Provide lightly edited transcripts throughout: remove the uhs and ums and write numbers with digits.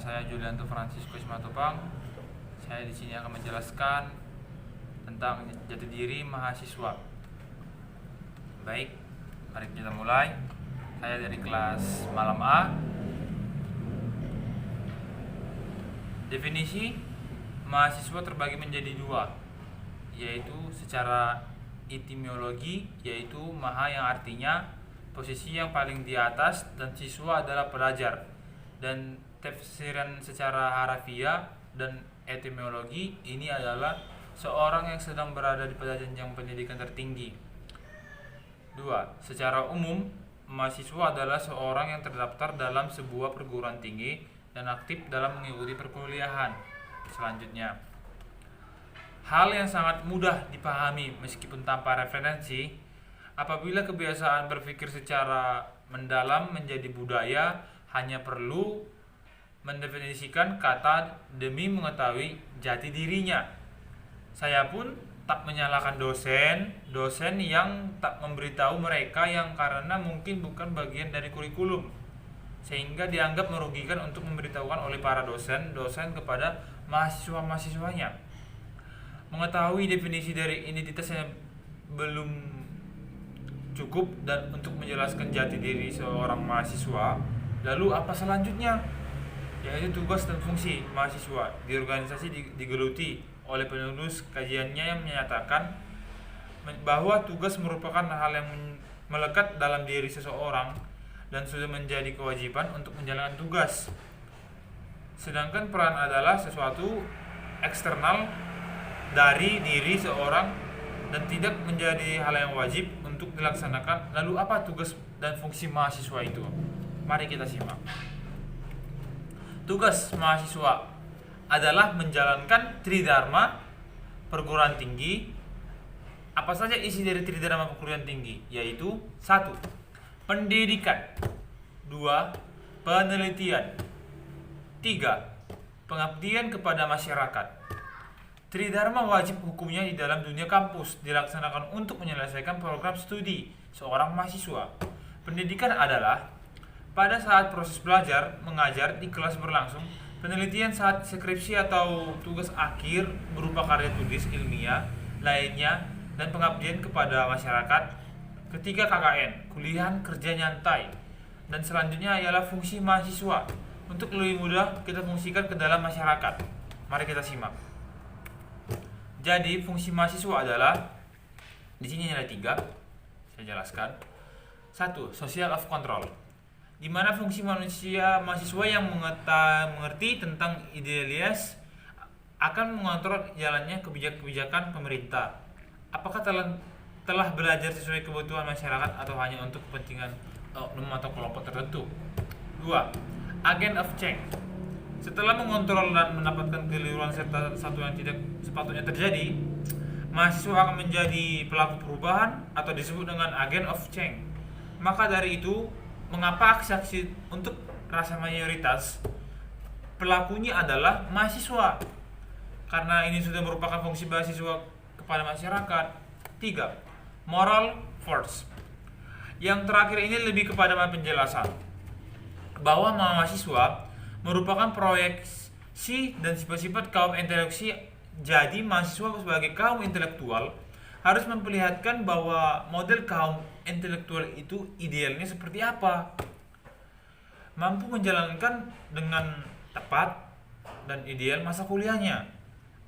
saya Julianto Francisco Simatopang. Saya di sini akan menjelaskan tentang jati diri mahasiswa. Baik, mari kita mulai. Saya dari kelas malam A. Definisi mahasiswa terbagi menjadi dua, yaitu secara etimologi, yaitu maha yang artinya posisi yang paling di atas dan siswa adalah pelajar, dan tafsiran secara harafiah dan etimologi ini adalah seorang yang sedang berada pada jenjang pendidikan tertinggi. 2. Secara umum, mahasiswa adalah seorang yang terdaftar dalam sebuah perguruan tinggi dan aktif dalam mengikuti perkuliahan. Selanjutnya, hal yang sangat mudah dipahami meskipun tanpa referensi, apabila kebiasaan berpikir secara mendalam menjadi budaya, hanya perlu mendefinisikan kata demi mengetahui jati dirinya. Saya pun tak menyalahkan dosen yang tak memberitahu mereka yang karena mungkin bukan bagian dari kurikulum, sehingga dianggap merugikan untuk memberitahukan oleh para dosen kepada mahasiswa-mahasiswanya. Mengetahui definisi dari identitasnya belum cukup dan untuk menjelaskan jati diri seorang mahasiswa. Lalu apa selanjutnya? Yaitu tugas dan fungsi mahasiswa di organisasi digeluti oleh penulis kajiannya yang menyatakan bahwa tugas merupakan hal yang melekat dalam diri seseorang dan sudah menjadi kewajiban untuk menjalankan tugas. Sedangkan peran adalah sesuatu eksternal dari diri seorang dan tidak menjadi hal yang wajib untuk dilaksanakan. Lalu apa tugas dan fungsi mahasiswa itu? Mari kita simak. Tugas mahasiswa adalah menjalankan tridharma perguruan tinggi. Apa saja isi dari tridharma perguruan tinggi? Yaitu 1. Pendidikan, 2. Penelitian, 3. Pengabdian kepada masyarakat. Tridharma wajib hukumnya di dalam dunia kampus dilaksanakan untuk menyelesaikan program studi seorang mahasiswa. Pendidikan adalah pada saat proses belajar mengajar di kelas berlangsung, penelitian saat skripsi atau tugas akhir berupa karya tulis ilmiah lainnya, dan pengabdian kepada masyarakat. Ketiga, KKN, kuliah kerja nyantai. Dan selanjutnya ialah fungsi mahasiswa. Untuk lebih mudah kita fungsikan ke dalam masyarakat. Mari kita simak. Jadi fungsi mahasiswa adalah, di sini ada 3. Saya jelaskan. 1. Social of control, di mana fungsi mahasiswa yang mengerti tentang idealis akan mengontrol jalannya kebijakan pemerintah. Apakah telah belajar sesuai kebutuhan masyarakat atau hanya untuk kepentingan oknum atau kelompok tertentu. 2. Agent of change, setelah mengontrol dan mendapatkan keliruan serta satu yang tidak sepatutnya terjadi, mahasiswa akan menjadi pelaku perubahan atau disebut dengan agent of change. Maka dari itu, mengapa aksi untuk rasa mayoritas pelakunya adalah mahasiswa? Karena ini sudah merupakan fungsi mahasiswa kepada masyarakat. 3. Moral force, yang terakhir ini lebih kepada penjelasan bahwa mahasiswa merupakan proyeksi dan sifat-sifat kaum intelektual. Jadi mahasiswa sebagai kaum intelektual harus memperlihatkan bahwa model kaum intelektual itu idealnya seperti apa, mampu menjalankan dengan tepat dan ideal masa kuliahnya.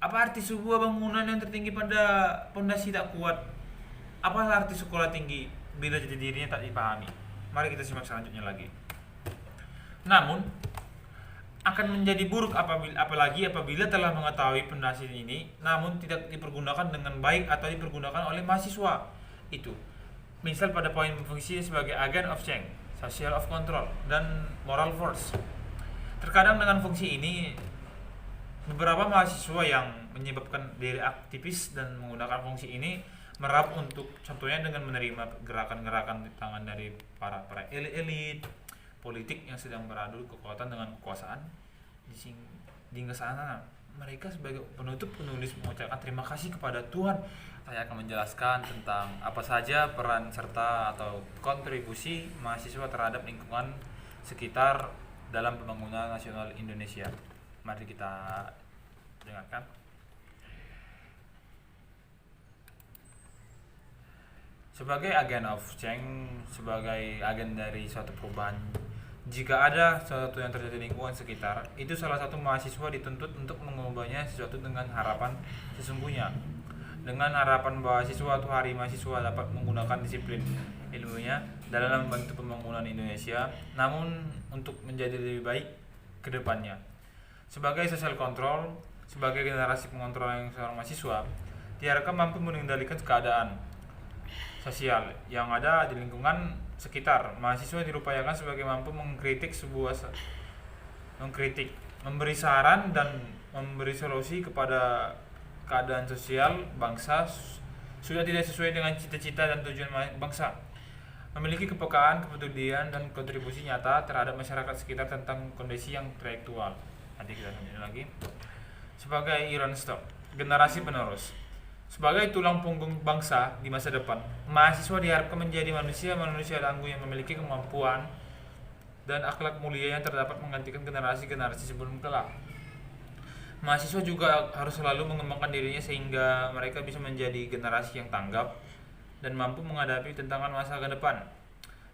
Apa arti sebuah bangunan yang tertinggi pada pondasi tak kuat? Apa arti sekolah tinggi bila jati dirinya tak dipahami? Mari kita simak selanjutnya lagi. Namun akan menjadi buruk apalagi apabila telah mengetahui pondasi ini namun tidak dipergunakan dengan baik atau dipergunakan oleh mahasiswa itu. Misal pada poin fungsi sebagai agent of change, social of control, dan moral force. Terkadang dengan fungsi ini beberapa mahasiswa yang menyebabkan diri aktivis dan menggunakan fungsi ini merap untuk, contohnya dengan menerima gerakan-gerakan di tangan dari para elit politik yang sedang beradu kekuatan dengan kekuasaan. Di sana mereka sebagai penutup penulis mengucapkan terima kasih kepada Tuhan. Saya akan menjelaskan tentang apa saja peran serta atau kontribusi mahasiswa terhadap lingkungan sekitar dalam pembangunan nasional Indonesia. Mari kita dengarkan. Sebagai agen of change, sebagai agen dari suatu perubahan, jika ada sesuatu yang terjadi di lingkungan sekitar, itu salah satu mahasiswa dituntut untuk mengubahnya sesuatu dengan harapan sesungguhnya. Dengan harapan bahwa suatu hari mahasiswa dapat menggunakan disiplin ilmunya dalam membantu pembangunan Indonesia, namun untuk menjadi lebih baik ke depannya. Sebagai social control, sebagai generasi pengontrol yang seorang mahasiswa, diharapkan mampu mengendalikan keadaan sosial yang ada di lingkungan sekitar. Mahasiswa diupayakan sebagai mampu mengkritik, memberi saran dan memberi solusi kepada keadaan sosial bangsa sudah tidak sesuai dengan cita-cita dan tujuan bangsa. Memiliki kepekaan, kepedulian dan kontribusi nyata terhadap masyarakat sekitar tentang kondisi yang intelektual. Nanti kita lanjut lagi. Sebagai Iron Stock, generasi penerus. Sebagai tulang punggung bangsa di masa depan, mahasiswa diharapkan menjadi manusia tangguh yang memiliki kemampuan dan akhlak mulia yang terdapat menggantikan generasi-generasi sebelum kelak. Mahasiswa juga harus selalu mengembangkan dirinya sehingga mereka bisa menjadi generasi yang tanggap dan mampu menghadapi tantangan masa ke depan.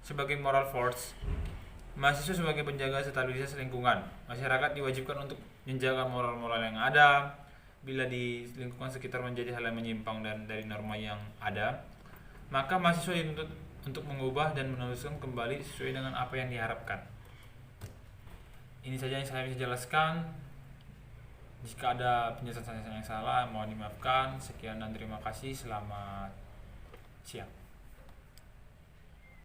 Sebagai moral force, mahasiswa sebagai penjaga stabilitas lingkungan. Masyarakat diwajibkan untuk menjaga moral-moral yang ada. Bila di lingkungan sekitar menjadi hal yang menyimpang dan dari norma yang ada, maka mahasiswa dituntut untuk mengubah dan meneruskan kembali sesuai dengan apa yang diharapkan. Ini saja yang saya bisa jelaskan. Jika ada penjelasan yang salah, mohon dimaafkan. Sekian dan terima kasih. Selamat siang.